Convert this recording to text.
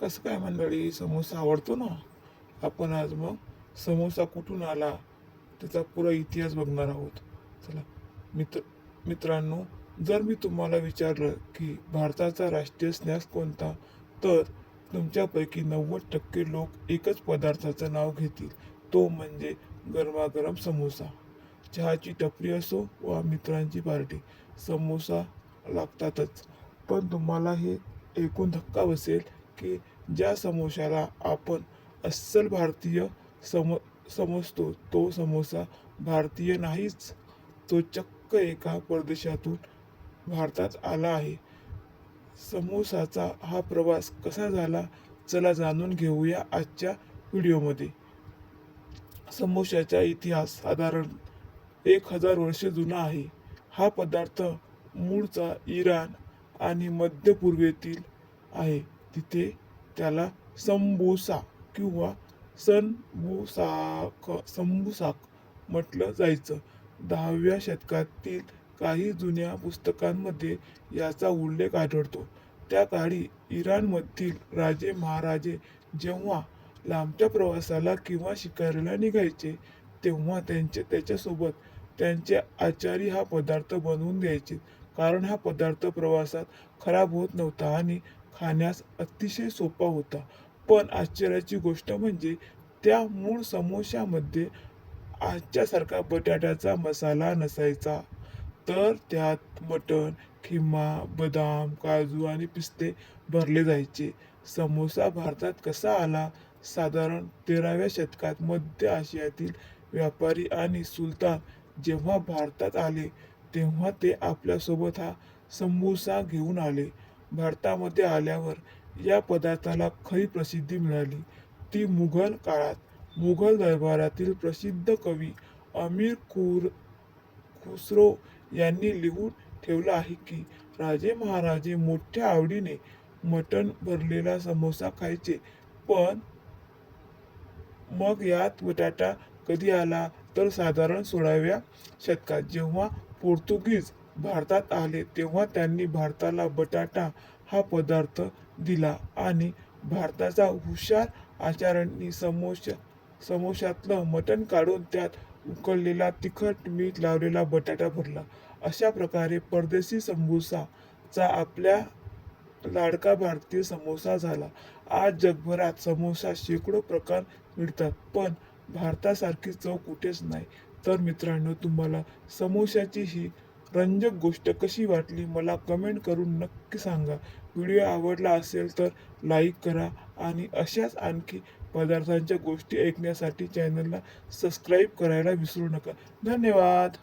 कसं काय मंडळी, समोसा आवडतो ना. आपण आज मग समोसा कुठून आला त्याचा पुरा इतिहास बघणार आहोत. चला मित्रांनो, जर मी तुम्हाला विचारलं की भारताचा राष्ट्रीय स्नॅक्स कोणता, तर तुमच्यापैकी 90% लोक एकच पदार्थाचं नाव घेतील, तो म्हणजे गरमागरम समोसा. चहाची टपरी असो वा मित्रांची पार्टी, समोसा लागतातच. पण तुम्हाला हे ऐकून धक्का बसेल की ज्या समोशाला आपण अस्सल भारतीय सम समजतो, तो समोसा भारतीय नाहीच. तो चक्क एका परदेशातून भारतात आला आहे. समोसाचा हा प्रवास कसा झाला, चला जाणून घेऊया आजच्या व्हिडिओमध्ये. समोशाचा इतिहास साधारण 1000 वर्षे जुना आहे. हा पदार्थ मूळचा इराण आणि मध्य पूर्वेतील आहे. तिथे त्याला संबोसा किंवा संबुसाक म्हटलं जायचं. 10व्या शतकातील काही जुन्या पुस्तकांमध्ये याचा उल्लेख आढळतो. त्या काळी इराणमधील राजे महाराजे जेव्हा लांबच्या प्रवासाला किंवा शिकारीला निघायचे, तेव्हा त्याच्यासोबत त्यांचे आचारी हा पदार्थ बनवून द्यायचे. कारण हा पदार्थ प्रवासात खराब होत नव्हता आणि खाण्यास अतिशय सोपा होता. पण आश्चर्याची गोष्ट म्हणजे त्या मूळ समोश्यामध्ये आजच्यासारखा बटाट्याचा मसाला नसायचा. तर त्यात मटण, खिमा, बदाम, काजू आणि पिस्ते भरले जायचे. समोसा भारतात कसा आला? साधारण 13व्या शतकात मध्य आशियातील व्यापारी आणि सुलतान जेव्हा भारतात आले, तेव्हा ते आपल्यासोबत हा समोसा घेऊन आले. भारतामध्ये आल्यावर या पदार्थाला खरी प्रसिद्धी मिळाली ती मुघल काळात. मुघल दरबारातील प्रसिद्ध कवी अमीर खुसरो यांनी लिहून ठेवलं आहे की राजे महाराजे मोठ्या आवडीने मटण भरलेला समोसा खायचे. पण मग यात बटाटा कधी आला, तर साधारण 16व्या शतकात जेव्हा पोर्तुगीज भारतात आले, तेव्हा त्यांनी भारताला बटाटा हा पदार्थ दिला आणि भारताचा हुशार आचार्यांनी समोशातलं मटण काढून त्यात उकळलेला तिखट मीठ लावलेला बटाटा भरला. अशा प्रकारे परदेशी समोसा चा आपल्या लाडका भारतीय समोसा झाला. आज जगभरात समोसा शेकडो प्रकार मिळतात, पण भारतासारखी चव कुठेच नाही. तर मित्रांनो, तुम्हाला समोशाची ही रंजक गोष्ट कशी वाटली, मला कमेंट करून नक्की सांगा. व्हिडिओ आवडला असेल तर लाईक करा आणि अशाच आणखी पदार्थांच्या गोष्टी ऐकण्यासाठी चॅनलला सबस्क्राईब करायला विसरू नका. धन्यवाद.